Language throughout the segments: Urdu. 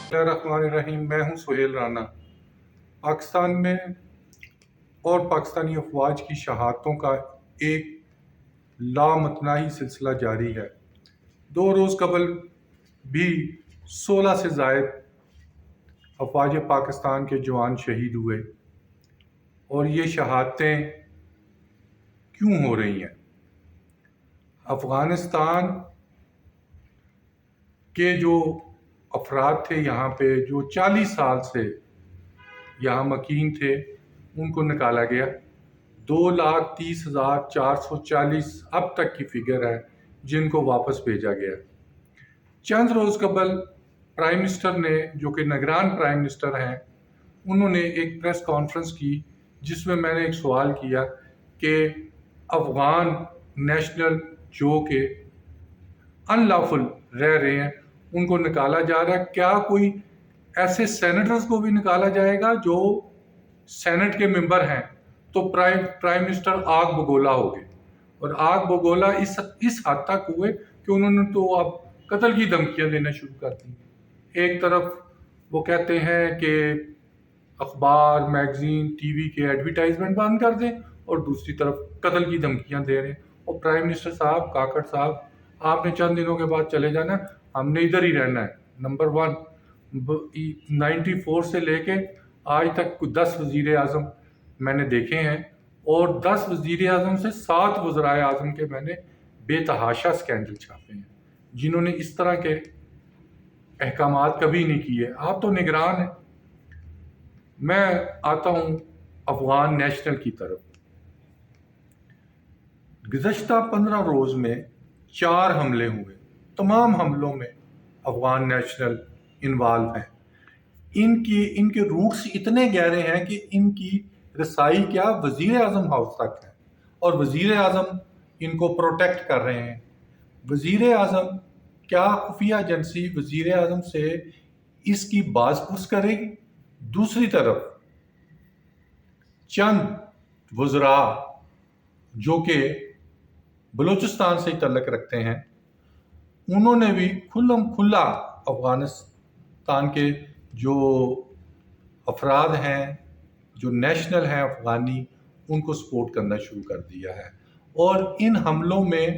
بسم اللہ الرحمن الرحیم۔ میں ہوں سہیل رانا۔ پاکستان میں اور پاکستانی افواج کی شہادتوں کا ایک لامتناہی سلسلہ جاری ہے۔ 2 روز قبل بھی 16 سے زائد افواج پاکستان کے جوان شہید ہوئے، اور یہ شہادتیں کیوں ہو رہی ہیں؟ افغانستان کے جو افراد تھے یہاں پہ، جو 40 سال سے یہاں مقیم تھے، ان کو نکالا گیا۔ 2,30,440 اب تک کی فگر ہے جن کو واپس بھیجا گیا۔ چند روز قبل پرائم منسٹر نے، جو کہ نگران پرائم منسٹر ہیں، انہوں نے ایک پریس کانفرنس کی جس میں نے ایک سوال کیا کہ افغان نیشنل جو کہ ان لافل رہ رہے ہیں، ان کو نکالا جا رہا ہے، کیا کوئی ایسے سینیٹرز کو بھی نکالا جائے گا جو سینٹ کے ممبر ہیں؟ تو پرائم منسٹر آگ بگولا ہو گئے، اور آگ بگولا اس حد تک ہوئے کہ انہوں نے تو اب قتل کی دھمکیاں دینا شروع کر دی۔ ایک طرف وہ کہتے ہیں کہ اخبار، میگزین، ٹی وی کے ایڈورٹائزمنٹ بند کر دیں، اور دوسری طرف قتل کی دھمکیاں دے رہے ہیں۔ اور پرائم منسٹر صاحب، کاکڑ صاحب، آپ نے چند دنوں کے بعد چلے جانا، ہم نے ادھر ہی رہنا ہے۔ نمبر 1، 94 سے لے کے آج تک 10 وزیر اعظم میں نے دیکھے ہیں، اور 10 وزیر اعظم سے 7 وزرائے اعظم کے میں نے بے تحاشا سکینڈل چھاپے ہیں، جنہوں نے اس طرح کے احکامات کبھی نہیں کیے۔ آپ تو نگران ہیں۔ میں آتا ہوں افغان نیشنل کی طرف۔ گزشتہ 15 روز میں 4 حملے ہوئے۔ تمام حملوں میں افغان نیشنل انوالو ہیں۔ ان کے روٹس اتنے گہرے ہیں کہ ان کی رسائی کیا وزیر اعظم ہاؤس تک ہے، اور وزیر اعظم ان کو پروٹیکٹ کر رہے ہیں۔ وزیر اعظم، کیا خفیہ ایجنسی وزیر اعظم سے اس کی باز پرس کرے گی؟ دوسری طرف چند وزراء جو کہ بلوچستان سے تعلق رکھتے ہیں، انہوں نے بھی کھلم کھلا افغانستان کے جو افراد ہیں، جو نیشنل ہیں افغانی، ان کو سپورٹ کرنا شروع کر دیا ہے۔ اور ان حملوں میں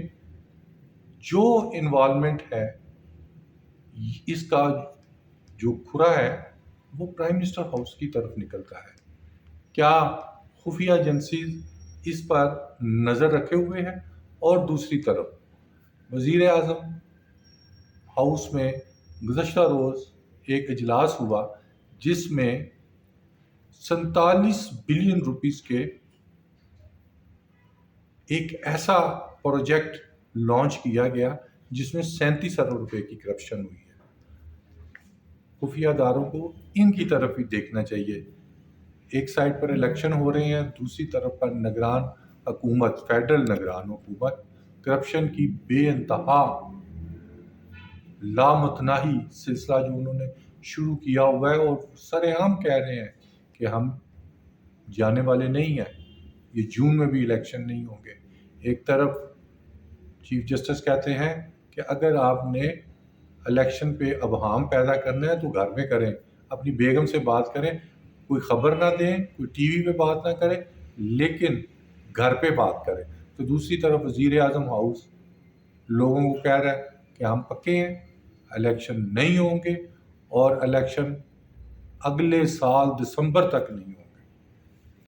جو انوالومنٹ ہے، اس کا جو کھرا ہے وہ پرائم منسٹر ہاؤس کی طرف نکلتا ہے۔ کیا خفیہ ایجنسیز اس پر نظر رکھے ہوئے ہیں؟ اور دوسری طرف وزیر اعظم ہاؤس میں گزشتہ روز ایک اجلاس ہوا جس میں 47 بلین روپیز کے ایک ایسا پروجیکٹ لانچ کیا گیا جس میں 37 ارب روپے کی کرپشن ہوئی ہے۔ خفیہ اداروں کو ان کی طرف بھی دیکھنا چاہیے۔ ایک سائڈ پر الیکشن ہو رہے ہیں، دوسری طرف پر نگران حکومت، فیڈرل نگران حکومت کرپشن کی بے انتہا لامتناہی سلسلہ جو انہوں نے شروع کیا ہوا ہے، اور سر عام کہہ رہے ہیں کہ ہم جانے والے نہیں ہیں، یہ جون میں بھی الیکشن نہیں ہوں گے۔ ایک طرف چیف جسٹس کہتے ہیں کہ اگر آپ نے الیکشن پہ ابہام پیدا کرنا ہے تو گھر میں کریں، اپنی بیگم سے بات کریں، کوئی خبر نہ دیں، کوئی ٹی وی پہ بات نہ کریں، لیکن گھر پہ بات کریں۔ تو دوسری طرف وزیر اعظم ہاؤس لوگوں کو کہہ رہا ہے کہ ہم پکے ہیں، الیکشن نہیں ہوں گے، اور الیکشن اگلے سال دسمبر تک نہیں ہوں گے۔